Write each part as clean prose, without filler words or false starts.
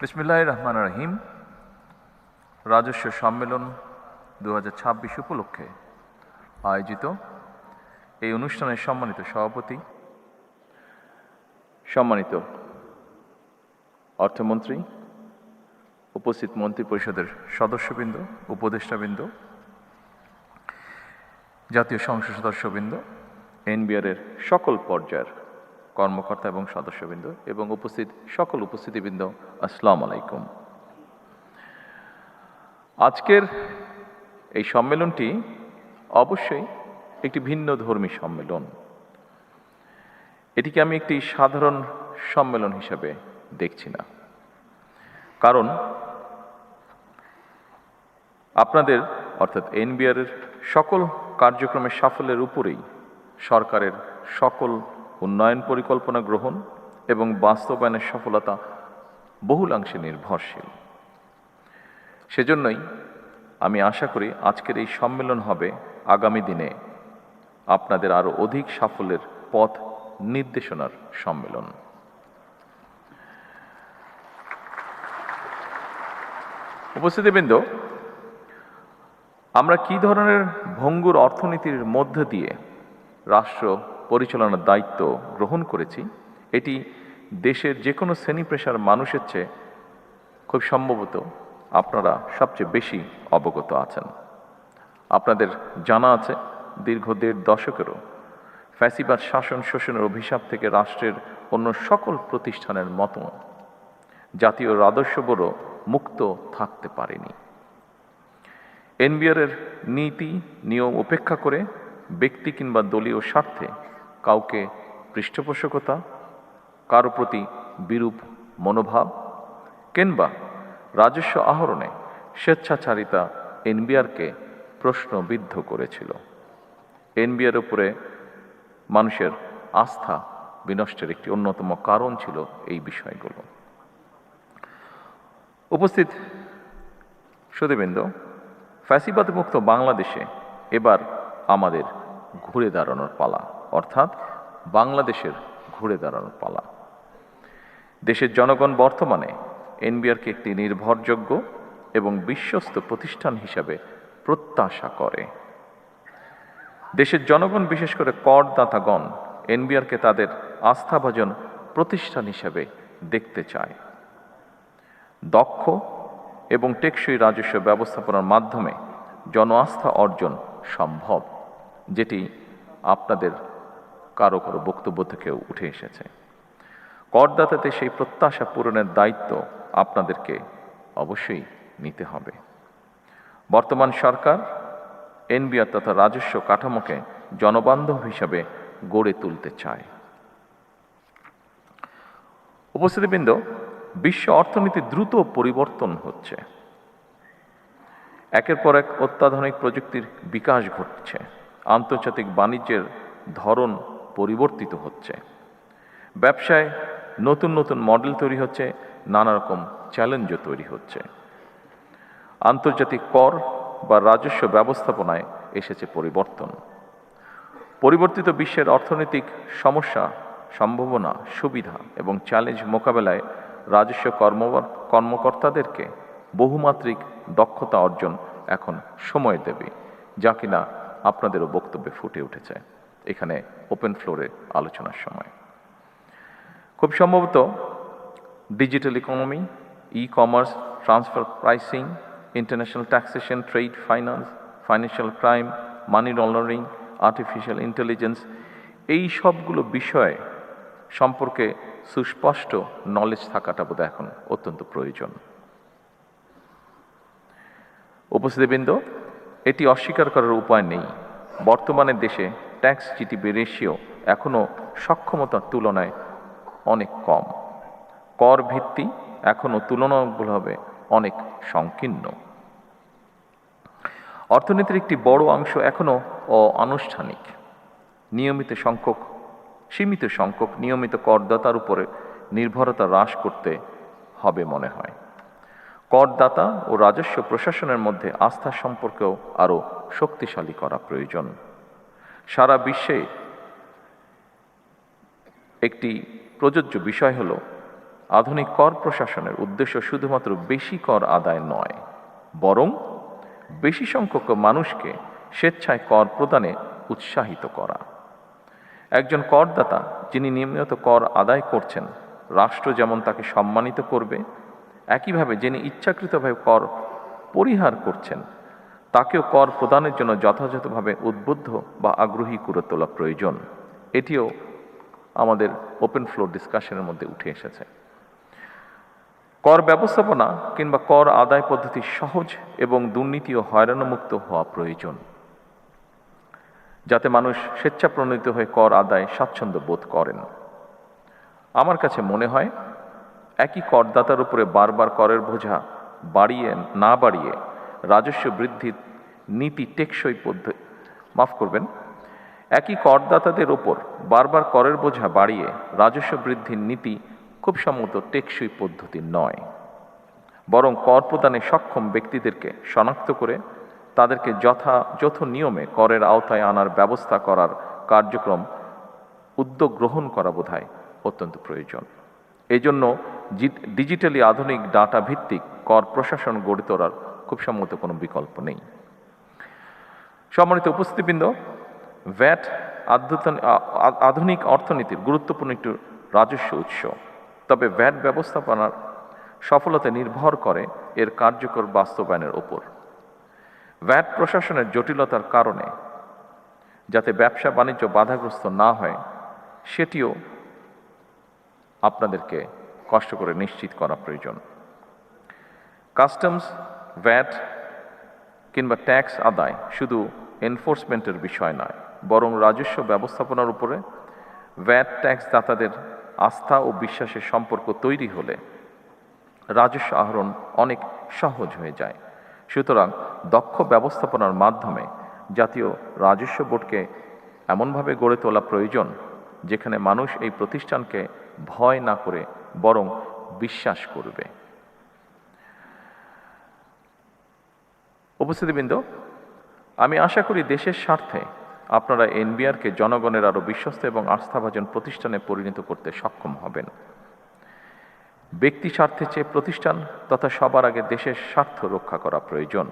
বিসমিল্লাহির রহমানির রহিম। রাজস্ব সম্মেলন 2026 উপলক্ষে আয়োজিত এই অনুষ্ঠানের সম্মানিত সভাপতি, সম্মানিত অর্থমন্ত্রী, উপস্থিত মন্ত্রিপরিষদের সদস্যবৃন্দ, উপদেষ্টাবৃন্দ, জাতীয় সংসদ সদস্যবৃন্দ, এনবিআরের সকল পর্যায়ের কর্মকর্তা এবং সদস্যবৃন্দ এবং সকল উপস্থিতিবৃন্দ, আসসালামু আলাইকুম। আজকের এই সম্মেলনটি অবশ্যই একটি ভিন্ন ধর্মী সম্মেলন। এটিকে আমি একটি সাধারণ সম্মেলন হিসাবে দেখছি না, কারণ আপনাদের অর্থাৎ এনবিআরের সকল কার্যক্রমের সাফল্যের উপরেই সরকারের সকল উন্নয়ন পরিকল্পনা গ্রহণ এবং বাস্তবায়নের সফলতা বহুলাংশে নির্ভরশীল। সেজন্যই আমি আশা করি আজকের এই সম্মেলন হবে আগামী দিনে আপনাদের আরও অধিক সাফল্যের পথ নির্দেশনার সম্মেলন। উপস্থিতিবৃন্দ, আমরা কি ধরনের ভঙ্গুর অর্থনীতির মধ্য দিয়ে রাষ্ট্র পরিচালনার দায়িত্ব গ্রহণ করেছি, এটি দেশের যে কোনো শ্রেণী পেশার মানুষের চেয়ে খুব সম্ভবত আপনারা সবচেয়ে বেশি অবগত আছেন। আপনাদের জানা আছে, দীর্ঘ 1.5 দশকেরও ফ্যাসিবাদ শাসন শোষণের অভিশাপ থেকে রাষ্ট্রের অন্য সকল প্রতিষ্ঠানের মতো জাতীয় রাজস্ব বোর্ডও মুক্ত থাকতে পারেনি। এনবিআরের নীতি নিয়ম উপেক্ষা করে ব্যক্তি কিংবা দলীয় স্বার্থে কাউকে পৃষ্ঠপোষকতা, কারো প্রতি বিরূপ মনোভাব কিংবা রাজস্ব আহরণে স্বেচ্ছাচারিতা এনবিআরকে প্রশ্নবিদ্ধ করেছিল। এনবিআর উপরে মানুষের আস্থা বিনষ্টের একটি অন্যতম কারণ ছিল এই বিষয়গুলো। উপস্থিত সুধীবৃন্দ, ফ্যাসিবাদ মুক্ত বাংলাদেশে এবার আমাদের ঘুরে দাঁড়ানোর পালা, অর্থাৎ বাংলাদেশের ঘুরে দাঁড়ানোর পালা। দেশের জনগণ বর্তমানে এনবিআরকে একটি নির্ভরযোগ্য এবং বিশ্বস্ত প্রতিষ্ঠান হিসাবে প্রত্যাশা করে। দেশের জনগণ, বিশেষ করে করদাতাগণ, এনবিআরকে তাদের আস্থাভাজন প্রতিষ্ঠান হিসাবে দেখতে চায়। দক্ষ এবং টেকসই রাজস্ব ব্যবস্থাপনার মাধ্যমে জন আস্থা অর্জন সম্ভব, যেটি আপনাদের কারো কারো বক্তব্য থেকেও উঠে এসেছে। করদাতাতে সেই প্রত্যাশা পূরণের দায়িত্ব আপনাদেরকে অবশ্যই নিতে হবে। বর্তমান সরকার এনবিআর তথা রাজস্ব কাঠামোকে জনবান্ধব হিসাবে গড়ে তুলতে চায়। উপস্থিতিবৃন্দ, বিশ্ব অর্থনীতি দ্রুত পরিবর্তন হচ্ছে। একের পর এক অত্যাধুনিক প্রযুক্তির বিকাশ ঘটছে। আন্তর্জাতিক বাণিজ্যের ধরন পরিবর্তিত হচ্ছে। ব্যবসায় নতুন নতুন মডেল তৈরি হচ্ছে, নানা রকম চ্যালেঞ্জও তৈরি হচ্ছে। আন্তর্জাতিক কর বা রাজস্ব ব্যবস্থাপনায় এসেছে পরিবর্তন। পরিবর্তিত বিশ্বের অর্থনৈতিক সমস্যা, সম্ভাবনা, সুবিধা এবং চ্যালেঞ্জ মোকাবেলায় রাজস্ব কর্মকর্তাদেরকে বহুমাত্রিক দক্ষতা অর্জন এখন সময় দেবে, যা কিনা আপনাদেরও বক্তব্যে ফুটে উঠেছে এখানে ওপেন ফ্লোরে আলোচনার সময়। খুব সম্ভবত digital economy, e-commerce, transfer pricing, international taxation, trade finance, financial crime, money laundering, artificial intelligence, এই সবগুলো বিষয় সম্পর্কে সুস্পষ্ট নলেজ থাকাটা বোধহয় এখন অত্যন্ত প্রয়োজন। উপস্থিতিবৃন্দ, এটি অস্বীকার করার উপায় নেই। বর্তমানে দেশে ট্যাক্স জিডিপি রেশিও এখনও সক্ষমতার তুলনায় অনেক কম। কর ভিত্তি এখনও তুলনামূলকভাবে অনেক সংকীর্ণ। অর্থনীতির একটি বড় অংশ এখনও অনানুষ্ঠানিক। সীমিত সংখ্যক নিয়মিত করদাতার উপরে নির্ভরতা হ্রাস করতে হবে মনে হয়। করদাতা ও রাজস্ব প্রশাসনের মধ্যে আস্থার সম্পর্কেও আরও শক্তিশালী করা প্রয়োজন। সারা বিশ্বে একটি প্রযোজ্য বিষয় হল আধুনিক কর প্রশাসনের উদ্দেশ্য শুধুমাত্র বেশি কর আদায় নয়, বরং বেশি সংখ্যক মানুষকে স্বেচ্ছায় কর প্রদানে উৎসাহিত করা। একজন করদাতা যিনি নিয়মিত কর আদায় করছেন, রাষ্ট্র যেমন তাকে সম্মানিত করবে, একইভাবে যিনি ইচ্ছাকৃতভাবে কর পরিহার করছেন তাকেও কর প্রদানের জন্য যথাযথভাবে উদ্বুদ্ধ বা আগ্রহী করে তোলা প্রয়োজন। এটিও আমাদের ওপেন ফ্লোর ডিসকাশনের মধ্যে উঠে এসেছে। কর ব্যবস্থাপনা কিংবা কর আদায় পদ্ধতি সহজ এবং দুর্নীতি ও হয়রানিমুক্ত হওয়া প্রয়োজন, যাতে মানুষ স্বেচ্ছাপ্রণোদিত হয়ে কর আদায় স্বাচ্ছন্দ্য বোধ করেন। আমার কাছে মনে হয় একই করদাতার উপরে বারবার করের বোঝা না বাড়িয়ে রাজস্ব বৃদ্ধির নীতি টেকসই পদ্ধতি একই করদাতাদের ওপর বারবার করের বোঝা বাড়িয়ে রাজস্ব বৃদ্ধির নীতি খুব সম্ভবত টেকসই পদ্ধতি নয়, বরং কর প্রদানে সক্ষম ব্যক্তিদেরকে শনাক্ত করে তাদেরকে যথাযথ নিয়মে করের আওতায় আনার ব্যবস্থা করার কার্যক্রম উদ্যোগ গ্রহণ করা বোধহয় অত্যন্ত প্রয়োজন। এই জন্য ডিজিটালি আধুনিক ডাটা ভিত্তিক কর প্রশাসন গড়ে তোলার খুব সম্ভবত কোনো বিকল্প নেই। সম্মানিত উপস্থিতিবৃন্দ, ভ্যাট আধুনিক অর্থনীতির গুরুত্বপূর্ণ একটি রাজস্ব উৎস। তবে ভ্যাট ব্যবস্থাপনার সফলতা নির্ভর করে এর কার্যকর বাস্তবায়নের ওপর। ভ্যাট প্রশাসনের জটিলতার কারণে যাতে ব্যবসা বাণিজ্য বাধাগ্রস্ত না হয় সেটিও আপনাদেরকে কষ্ট করে নিশ্চিত করা প্রয়োজন। কাস্টমস, ভ্যাট কিংবা ট্যাক্স আদায় শুধু এনফোর্সমেন্টের বিষয় নয়, বরং রাজস্ব ব্যবস্থাপনার উপরে ভ্যাট ট্যাক্স দাতাদের আস্থা ও বিশ্বাসের সম্পর্ক তৈরি হলে রাজস্ব আহরণ অনেক সহজ হয়ে যায়। সুতরাং দক্ষ ব্যবস্থাপনার মাধ্যমে জাতীয় রাজস্ব বোর্ডকে এমনভাবে গড়ে তোলা প্রয়োজন যেখানে মানুষ এই প্রতিষ্ঠানকে ভয় না করে বরং বিশ্বাস করবে। উপস্থিতিবৃন্দ, আমি আশা করি দেশের স্বার্থে আপনারা এনবিআরকে জনগণের আরও বিশ্বস্ত এবং আস্থাভাজন প্রতিষ্ঠানে পরিণত করতে সক্ষম হবেন। ব্যক্তি স্বার্থের চেয়ে প্রতিষ্ঠান তথা সবার আগে দেশের স্বার্থ রক্ষা করা প্রয়োজন।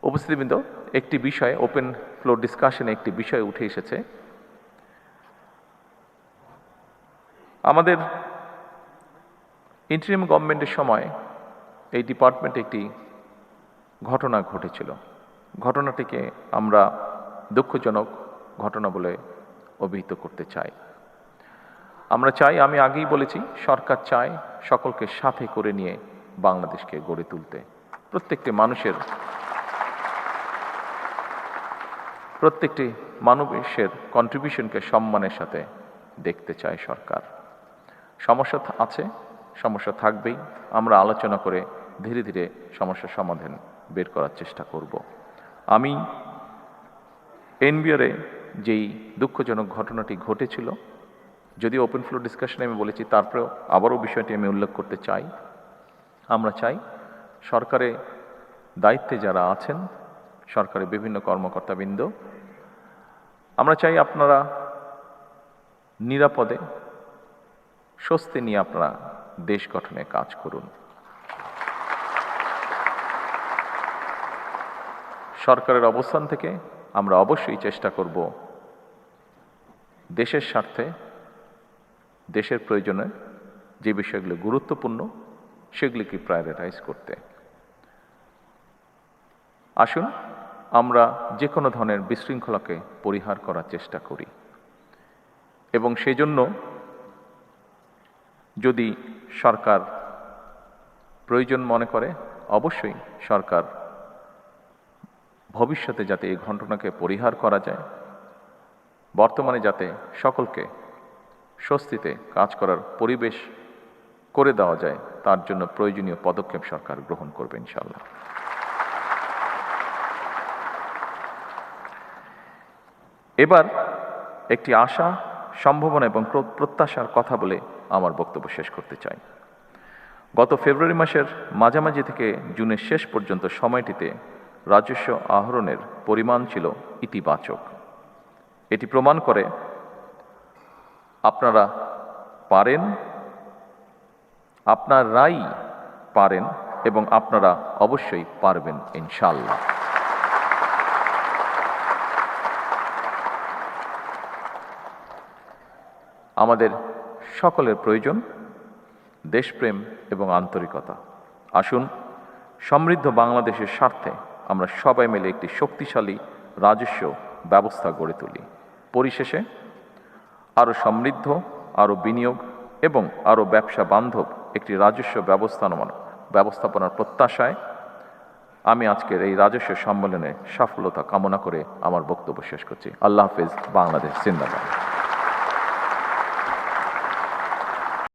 উপস্থিতিবৃন্দ, একটি বিষয় ওপেন ফ্লোর ডিসকাশনে একটি বিষয় উঠে এসেছে। আমাদের ইন্টারিম গভর্নমেন্টের সময় এই ডিপার্টমেন্টে একটি ঘটনা ঘটেছিল। ঘটনাটিকে আমরা দুঃখজনক ঘটনা বলে অভিহিত করতে চাই। আমরা চাই, আমি আগেই বলেছি, সরকার চায় সকলকে সাথে করে নিয়ে বাংলাদেশকে গড়ে তুলতে, প্রত্যেকটি মানুষের কন্ট্রিবিউশনকে সম্মানের সাথে দেখতে চায় সরকার। সমস্যা আছে, সমস্যা থাকবেই, আমরা আলোচনা করে ধীরে ধীরে সমস্যার সমাধান বের করার চেষ্টা করব। আমি এনবিআরে যেই দুঃখজনক ঘটনাটি ঘটেছিল, যদিও ওপেন ফ্লোর ডিসকাশনে আমি বলেছি, তারপরেও আবারও বিষয়টি আমি উল্লেখ করতে চাই। আমরা চাই সরকারে দায়িত্বে যারা আছেন, সরকারের বিভিন্ন কর্মকর্তাবৃন্দ, আমরা চাই আপনারা নিরাপদে স্বস্তি নিয়ে আপনারা দেশ গঠনে কাজ করুন। সরকারের অবস্থান থেকে আমরা অবশ্যই চেষ্টা করব দেশের স্বার্থে, দেশের প্রয়োজনে যে বিষয়গুলো গুরুত্বপূর্ণ সেগুলিকে প্রায়োরিটাইজ করতে। আসুন আমরা যে কোনো ধরনের বিশৃঙ্খলাকে পরিহার করার চেষ্টা করি এবং সেজন্য যদি সরকার প্রয়োজন মনে করে, অবশ্যই সরকার ভবিষ্যতে যাতে এই ঘটনাকে পরিহার করা যায়, বর্তমানে যাতে সকলকে স্বস্তিতে কাজ করার পরিবেশ করে দেওয়া যায়, তার জন্য প্রয়োজনীয় পদক্ষেপ সরকার গ্রহণ করবে ইনশাআল্লাহ। এবার একটি আশা, সম্ভাবনা এবং প্রত্যাশার কথা বলে আমার বক্তব্য শেষ করতে চাই। গত ফেব্রুয়ারি মাসের মাঝামাঝি থেকে জুনের শেষ পর্যন্ত সময়টিতে রাজস্ব আহরণের পরিমাণ ছিল ইতিবাচক। এটি প্রমাণ করে আপনারা পারেন, আপনারাই পারেন এবং আপনারা অবশ্যই পারবেন ইনশাআল্লাহ। আমাদের সকলের প্রয়োজন দেশপ্রেম এবং আন্তরিকতা। আসুন সমৃদ্ধ বাংলাদেশের স্বার্থে আমরা সবাই মিলে একটি শক্তিশালী রাজস্ব ব্যবস্থা গড়ে তুলি। পরিশেষে আরও সমৃদ্ধ, আরও বিনিয়োগ এবং আরও ব্যবসা বান্ধব একটি রাজস্ব ব্যবস্থাপনার প্রত্যাশায় আমি আজকের এই রাজস্ব সম্মেলনে সফলতা কামনা করে আমার বক্তব্য শেষ করছি। আল্লাহ হাফেজ। বাংলাদেশ জিন্দাবাদ।